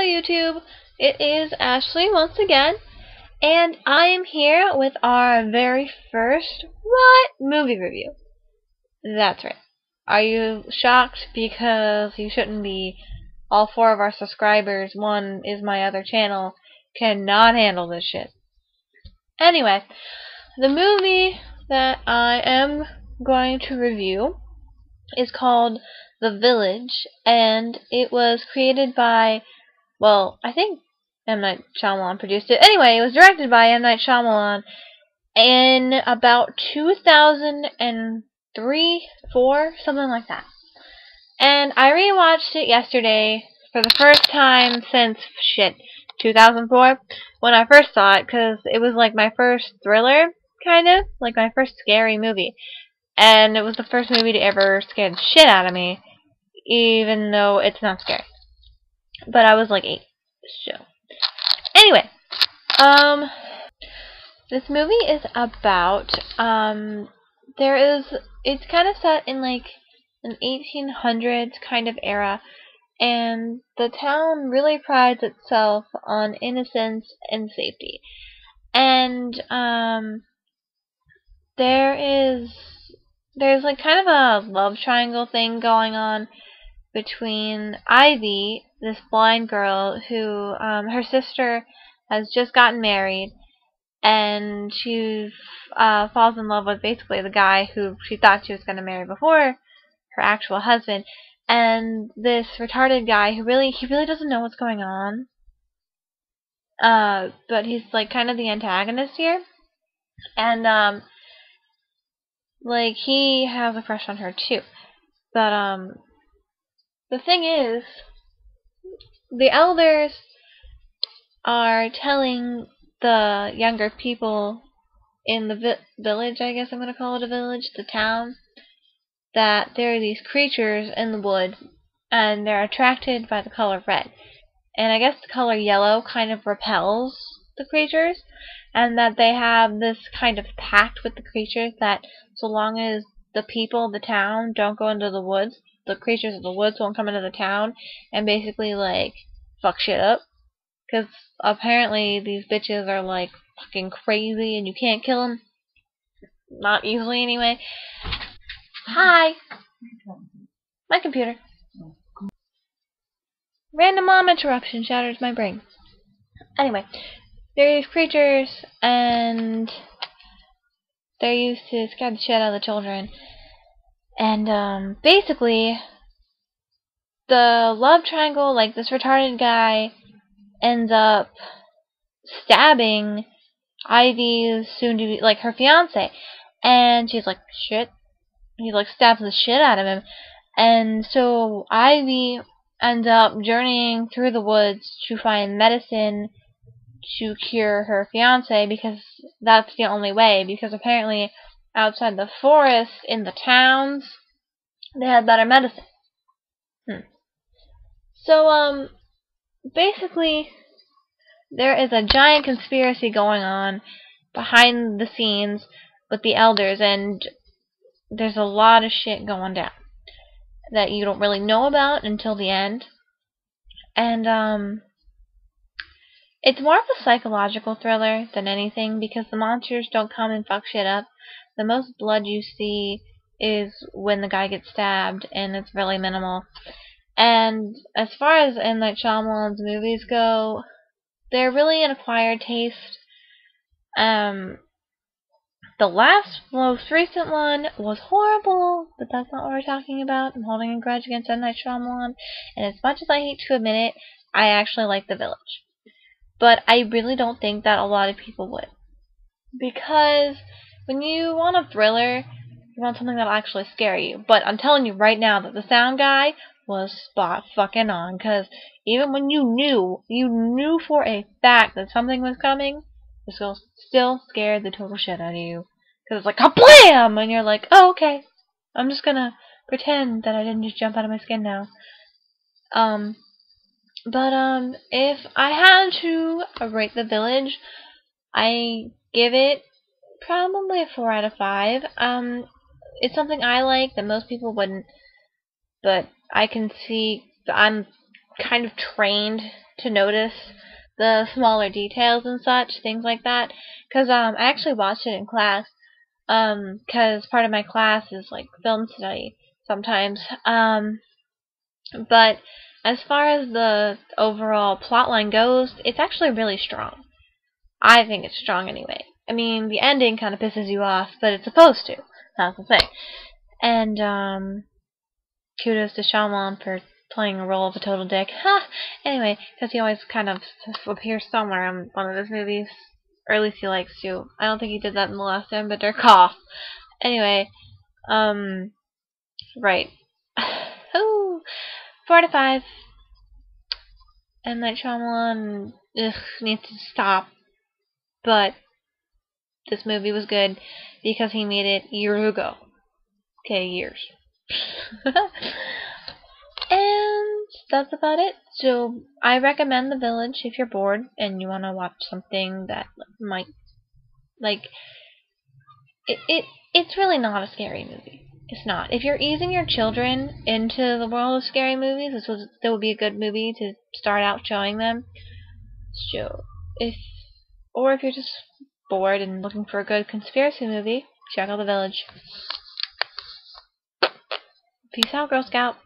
YouTube, it is Ashley once again, and I am here with our very first movie review. That's right. Are you shocked? Because you shouldn't be. All four of our subscribers, one is my other channel, cannot handle this shit. Anyway, the movie that I am going to review is called The Village, and it was created by, well, I think M. Night Shyamalan produced it. Anyway, it was directed by M. Night Shyamalan in about 2003, 4, something like that. And I rewatched it yesterday for the first time since, 2004, when I first saw it, because it was like my first thriller, kind of, like my first scary movie. And it was the first movie to ever scare the shit out of me, even though it's not scary. But I was like 8, so. Anyway, this movie is about, it's kind of set in like an 1800s kind of era, and the town really prides itself on innocence and safety. And, there's like kind of a love triangle thing going on between Ivy, this blind girl who, her sister has just gotten married, and she falls in love with basically the guy who she thought she was going to marry before her actual husband, and this retarded guy who really doesn't know what's going on, but he's like kind of the antagonist here, and like he has a crush on her too, but the thing is, the elders are telling the younger people in the village, I guess I'm going to call it a village, the town, that there are these creatures in the wood, and they're attracted by the color red. And I guess the color yellow kind of repels the creatures, and that they have this kind of pact with the creatures that so long as the people of the town don't go into the woods, the creatures of the woods won't come into the town and basically, like, fuck shit up. Because apparently these bitches are, like, fucking crazy and you can't kill them. Not easily, anyway. Hi! My computer. Random mom interruption shatters my brain. Anyway, there are these creatures, and they're used to scare the shit out of the children. And, basically, the love triangle, like this retarded guy, ends up stabbing Ivy's soon-to-be, like, her fiance. And she's like, shit. He, like, stabs the shit out of him. And so Ivy ends up journeying through the woods to find medicine to cure her fiance, because that's the only way, because apparently outside the forest in the towns they had better medicine. So basically there is a giant conspiracy going on behind the scenes with the elders, and there's a lot of shit going down that you don't really know about until the end. And it's more of a psychological thriller than anything, because the monsters don't come and fuck shit up. The most blood you see is when the guy gets stabbed, and it's really minimal. And as far as M. Night Shyamalan's movies go, they're really an acquired taste. The most recent one was horrible, but that's not what we're talking about. I'm holding a grudge against M. Night Shyamalan, and as much as I hate to admit it, I actually like The Village. But I really don't think that a lot of people would. Because when you want a thriller, you want something that'll actually scare you. But I'm telling you right now that the sound guy was spot fucking on, because even when you knew for a fact that something was coming, this girl still scared the total shit out of you. Because it's like, kablam! And you're like, oh, okay. I'm just gonna pretend that I didn't just jump out of my skin now. But if I had to rate The Village, I give it probably a 4 out of 5. It's something I like that most people wouldn't, but I can see I'm kind of trained to notice the smaller details and such, things like that. Because I actually watched it in class. Because part of my class is like film study sometimes. But as far as the overall plotline goes, it's actually really strong. I think it's strong anyway. I mean, the ending kind of pisses you off, but it's supposed to. That's the thing. And kudos to Shyamalan for playing a role of a total dick. Ha! Anyway, because he always kind of appears somewhere in one of his movies. Or at least he likes to. I don't think he did that in the last one, but they're cough. Anyway, right. Ooh, 4 out of 5. And that Shyamalan needs to stop. But this movie was good because he made it years ago. Okay, years. And that's about it. So I recommend The Village if you're bored and you want to watch something that might it's really not a scary movie. It's not. If you're easing your children into the world of scary movies, this would be a good movie to start out showing them. So if you're just bored and looking for a good conspiracy movie, check out The Village. Peace out, Girl Scout.